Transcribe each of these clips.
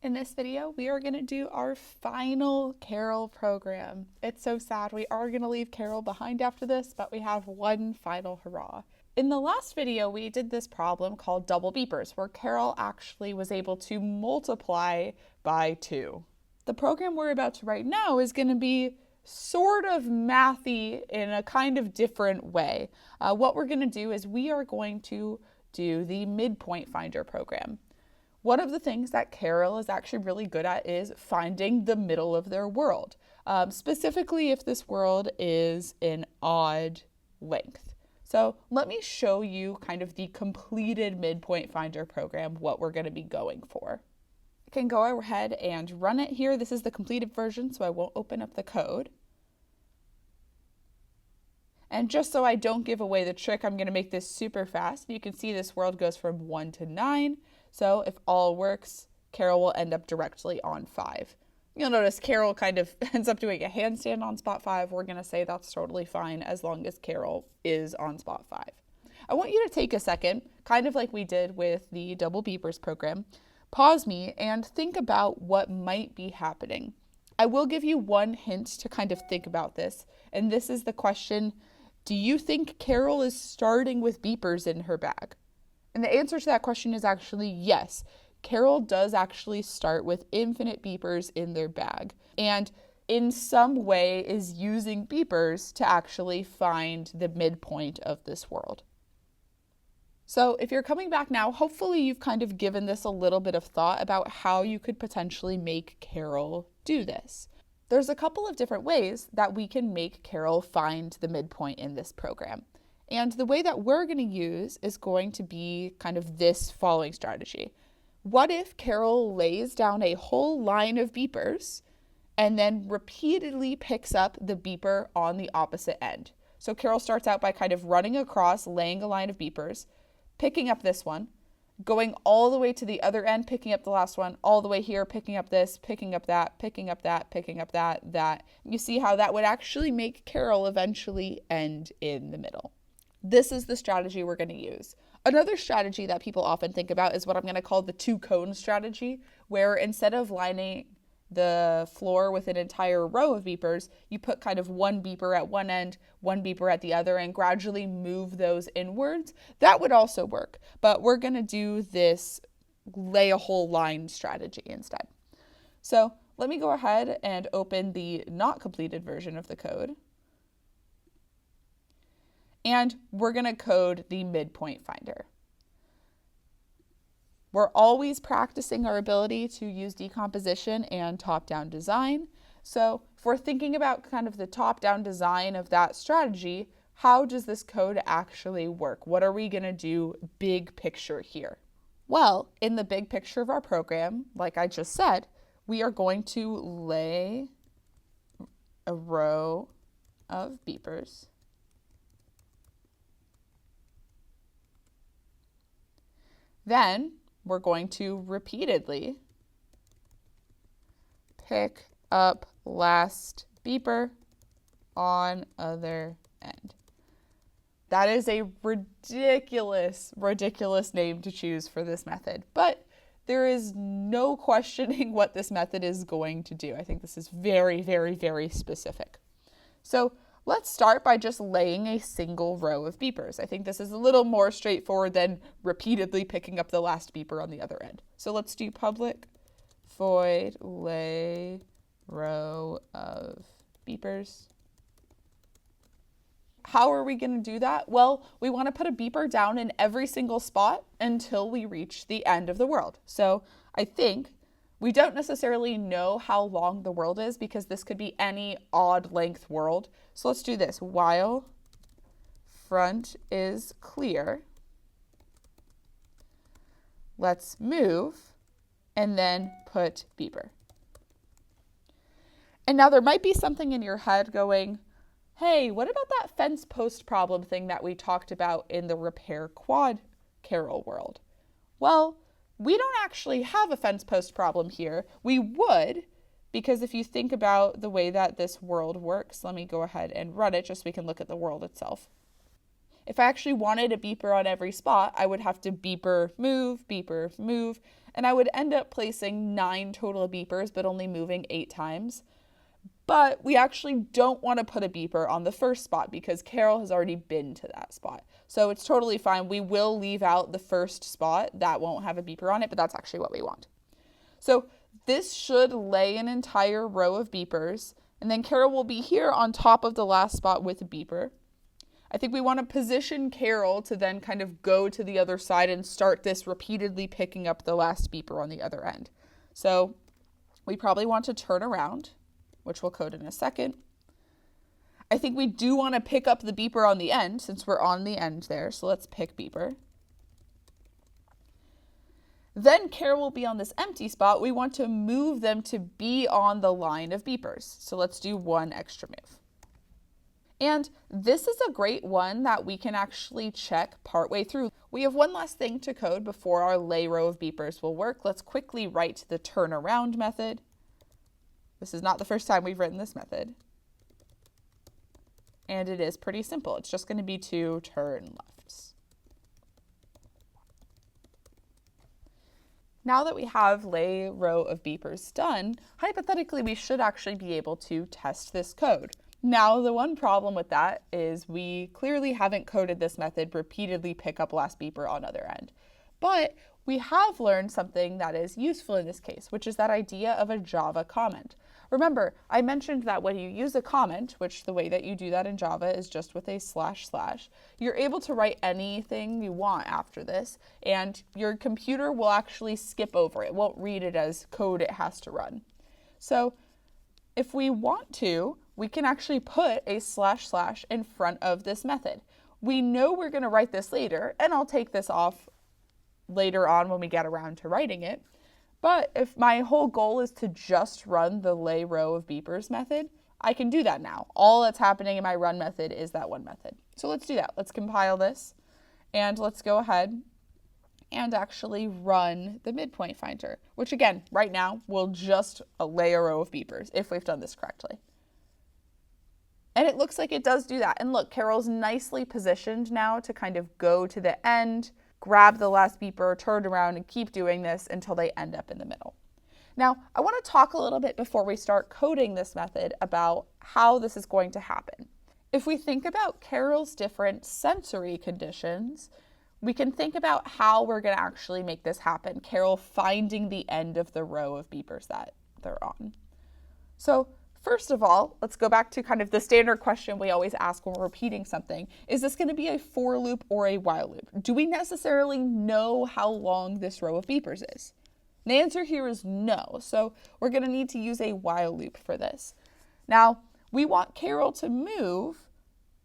In this video, we are going to do our final Karel program. It's so sad. We are going to leave Karel behind after this, but we have one final hurrah. In the last video, we did this problem called double beepers, where Karel actually was able to multiply by 2. The program we're about to write now is going to be sort of mathy in a kind of different way. What we're going to do is we are going to do the midpoint finder program. One of the things that Karel is actually really good at is finding the middle of their world, specifically if this world is an odd length. So let me show you kind of the completed midpoint finder program, what we're going to be going for. I can go ahead and run it here. This is the completed version, so I won't open up the code. And just so I don't give away the trick, I'm going to make this super fast. You can see this world goes from 1 to 9. So if all works, Karel will end up directly on 5. You'll notice Karel kind of ends up doing a handstand on spot 5. We're going to say that's totally fine as long as Karel is on spot 5. I want you to take a second, kind of like we did with the double beepers program, pause me and think about what might be happening. I will give you one hint to kind of think about this, and this is the question: do you think Karel is starting with beepers in her bag? And the answer to that question is actually yes. Karel does actually start with infinite beepers in their bag, and in some way is using beepers to actually find the midpoint of this world. So if you're coming back now, hopefully you've kind of given this a little bit of thought about how you could potentially make Karel do this. There's a couple of different ways that we can make Karel find the midpoint in this program. And the way that we're going to use is going to be kind of this following strategy. What if Karel lays down a whole line of beepers and then repeatedly picks up the beeper on the opposite end? So Karel starts out by kind of running across, laying a line of beepers, picking up this one, going all the way to the other end, picking up the last one, all the way here, picking up this, picking up that, picking up that, picking up that. You see how that would actually make Karel eventually end in the middle. This is the strategy we're going to use. Another strategy that people often think about is what I'm going to call the 2-cone strategy, where instead of lining the floor with an entire row of beepers, you put kind of one beeper at one end, one beeper at the other, and gradually move those inwards. That would also work, but we're going to do this lay a whole line strategy instead. So let me go ahead and open the not completed version of the code. And we're going to code the midpoint finder. We're always practicing our ability to use decomposition and top-down design. So if we're thinking about kind of the top-down design of that strategy, how does this code actually work? What are we going to do big picture here? Well, in the big picture of our program, like I just said, we are going to lay a row of beepers. Then we're going to repeatedly pick up last beeper on other end. That is a ridiculous name to choose for this method, but there is no questioning what this method is going to do. I think this is very, very, very specific. So let's start by just laying a single row of beepers. I think this is a little more straightforward than repeatedly picking up the last beeper on the other end. So let's do public void lay row of beepers. How are we going to do that? Well, we want to put a beeper down in every single spot until we reach the end of the world. So I think we don't necessarily know how long the world is because this could be any odd length world. So let's do this. While front is clear, let's move and then put beeper. And now there might be something in your head going, hey, what about that fence post problem thing that we talked about in the repair quad Karel world? Well, we don't actually have a fence post problem here. We would, because if you think about the way that this world works, let me go ahead and run it just so we can look at the world itself. If I actually wanted a beeper on every spot, I would have to beeper, move, and I would end up placing 9 total beepers, but only moving 8 times. But we actually don't want to put a beeper on the first spot because Karel has already been to that spot. So it's totally fine. We will leave out the first spot. That won't have a beeper on it, but that's actually what we want. So this should lay an entire row of beepers, and then Karel will be here on top of the last spot with a beeper. I think we want to position Karel to then kind of go to the other side and start this repeatedly picking up the last beeper on the other end. So we probably want to turn around, which we'll code in a second. I think we do want to pick up the beeper on the end since we're on the end there. So let's pick beeper. Then Karel will be on this empty spot. We want to move them to be on the line of beepers. So let's do 1 extra move. And this is a great one that we can actually check partway through. We have one last thing to code before our lay row of beepers will work. Let's quickly write the turnaround method. This is not the first time we've written this method. And it is pretty simple. It's just going to be 2 turn lefts. Now that we have lay row of beepers done, hypothetically we should actually be able to test this code. Now the one problem with that is we clearly haven't coded this method repeatedly pick up last beeper on other end. But we have learned something that is useful in this case, which is that idea of a Java comment. Remember, I mentioned that when you use a comment, which the way that you do that in Java is just with a // you're able to write anything you want after this, and your computer will actually skip over it. It won't read it as code it has to run. So if we want to, we can actually put a // in front of this method. We know we're going to write this later, and I'll take this off later on when we get around to writing it. But if my whole goal is to just run the lay row of beepers method, I can do that now. All that's happening in my run method is that one method. So let's do that. Let's compile this, and let's go ahead and actually run the midpoint finder, which again, right now, will just lay a row of beepers if we've done this correctly. And it looks like it does do that. And look, Karel's nicely positioned now to kind of go to the end, grab the last beeper, turn around, and keep doing this until they end up in the middle. Now, I want to talk a little bit before we start coding this method about how this is going to happen. If we think about Karel's different sensory conditions, we can think about how we're going to actually make this happen. Karel finding the end of the row of beepers that they're on. So first of all, let's go back to kind of the standard question we always ask when we're repeating something. Is this going to be a for loop or a while loop? Do we necessarily know how long this row of beepers is? And the answer here is no. So we're going to need to use a while loop for this. Now, we want Karel to move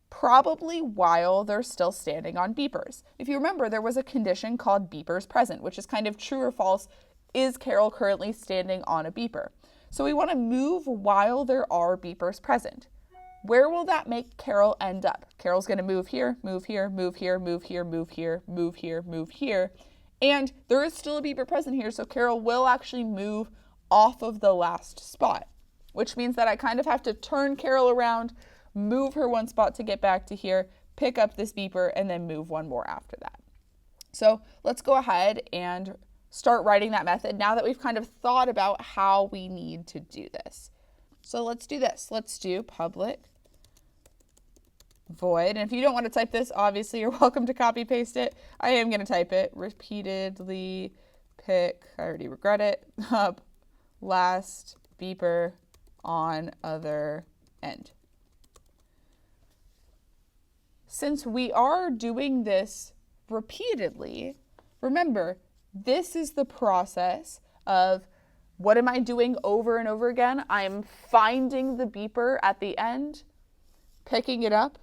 probably while they're still standing on beepers. If you remember, there was a condition called beepers present, which is kind of true or false. Is Karel currently standing on a beeper? So we want to move while there are beepers present. Where will that make Karel end up? Karel's going to move here, move here, move here, move here, move here, move here, move here. And there is still a beeper present here, so Karel will actually move off of the last spot, which means that I kind of have to turn Karel around, move her one spot to get back to here, pick up this beeper, and then move one more after that. So let's go ahead and start writing that method now that we've kind of thought about how we need to do this. So let's do this. Let's do public void. And if you don't want to type this, obviously you're welcome to copy paste it. I am going to type it. Repeatedly pick, I already regret it, up last beeper on other end. Since we are doing this repeatedly, remember, this is the process of what am I doing over and over again? I'm finding the beeper at the end, picking it up,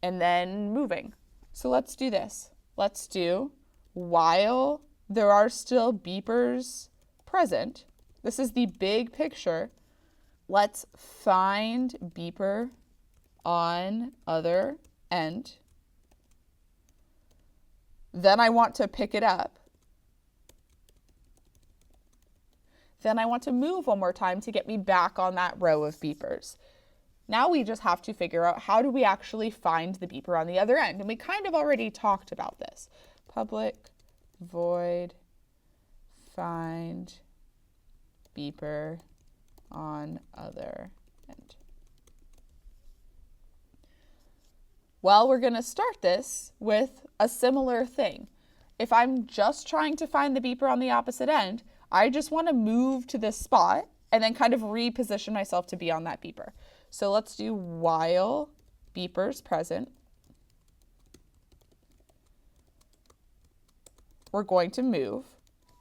and then moving. So let's do this. Let's do while there are still beepers present. This is the big picture. Let's find beeper on other end. Then I want to pick it up. Then I want to move one more time to get me back on that row of beepers. Now we just have to figure out how do we actually find the beeper on the other end. And we kind of already talked about this. Public void Find beeper on other end. Well, we're going to start this with a similar thing. If I'm just trying to find the beeper on the opposite end, I just want to move to this spot and then kind of reposition myself to be on that beeper. So let's do while beeper's present. We're going to move.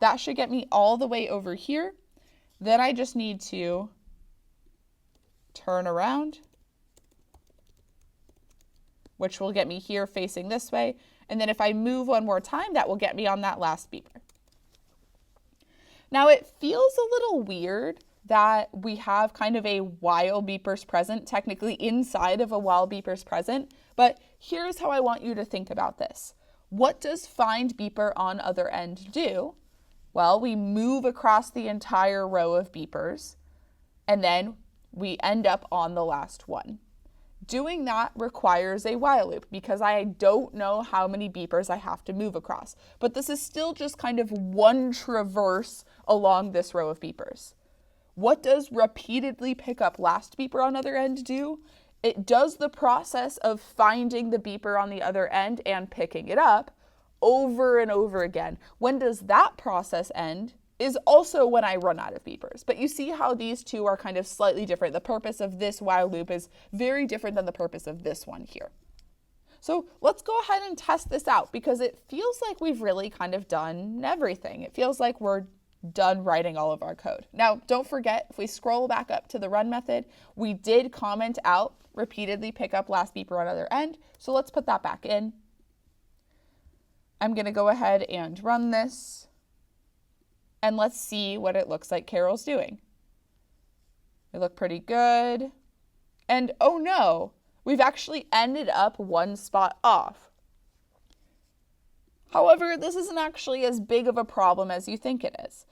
That should get me all the way over here. Then I just need to turn around, which will get me here facing this way. And then if I move one more time, that will get me on that last beeper. Now it feels a little weird that we have kind of a while beeper's present technically inside of a while beeper's present, but here's how I want you to think about this. What does find beeper on other end do? Well, we move across the entire row of beepers, and then we end up on the last one. Doing that requires a while loop because I don't know how many beepers I have to move across. But this is still just kind of one traverse along this row of beepers. What does repeatedly pick up last beeper on other end do? It does the process of finding the beeper on the other end and picking it up over and over again. When does that process end? Is also when I run out of beepers. But you see how these two are kind of slightly different. The purpose of this while loop is very different than the purpose of this one here. So let's go ahead and test this out because it feels like we've really kind of done everything. It feels like we're done writing all of our code. Now, don't forget, if we scroll back up to the run method, we did comment out repeatedly pick up last beeper on other end. So let's put that back in. I'm going to go ahead and run this. And let's see what it looks like Karel's doing. They look pretty good. And oh no, we've actually ended up one spot off. However, this isn't actually as big of a problem as you think it is.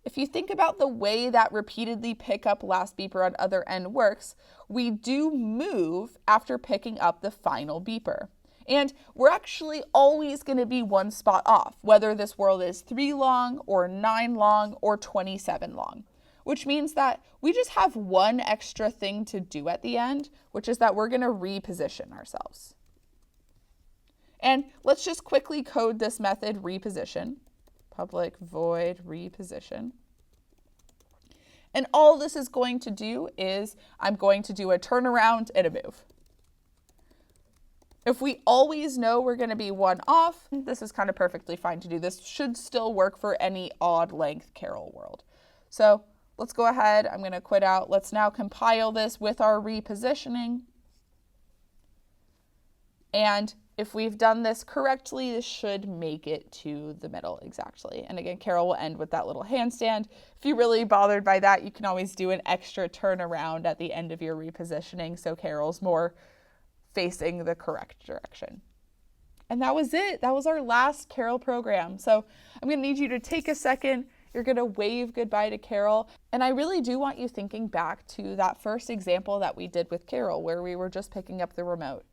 If you think about the way that repeatedly pick up last beeper on other end works, we do move after picking up the final beeper. And we're actually always going to be one spot off, whether this world is 3 long or 9 long or 27 long, which means that we just have one extra thing to do at the end, which is that we're going to reposition ourselves. And let's just quickly code this method reposition, public void reposition. And all this is going to do is I'm going to do a turnaround and a move. If we always know we're going to be one off, this is kind of perfectly fine to do. This should still work for any odd length Karel world. So let's go ahead. I'm going to quit out. Let's now compile this with our repositioning. And if we've done this correctly, this should make it to the middle exactly. And again, Karel will end with that little handstand. If you're really bothered by that, you can always do an extra turnaround at the end of your repositioning. So Karel's more facing the correct direction. And that was it. That was our last Karel program. So I'm going to need you to take a second. You're going to wave goodbye to Karel. And I really do want you thinking back to that first example that we did with Karel, where we were just picking up the remote.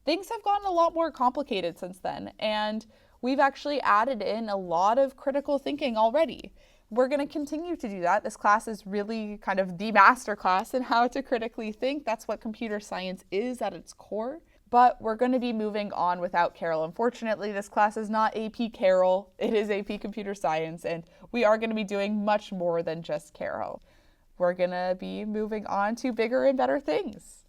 Things have gotten a lot more complicated since then, and we've actually added in a lot of critical thinking already. We're going to continue to do that. This class is really kind of the master class in how to critically think. That's what computer science is at its core. But we're going to be moving on without Karel. Unfortunately, this class is not AP Karel. It is AP Computer Science, and we are going to be doing much more than just Karel. We're going to be moving on to bigger and better things.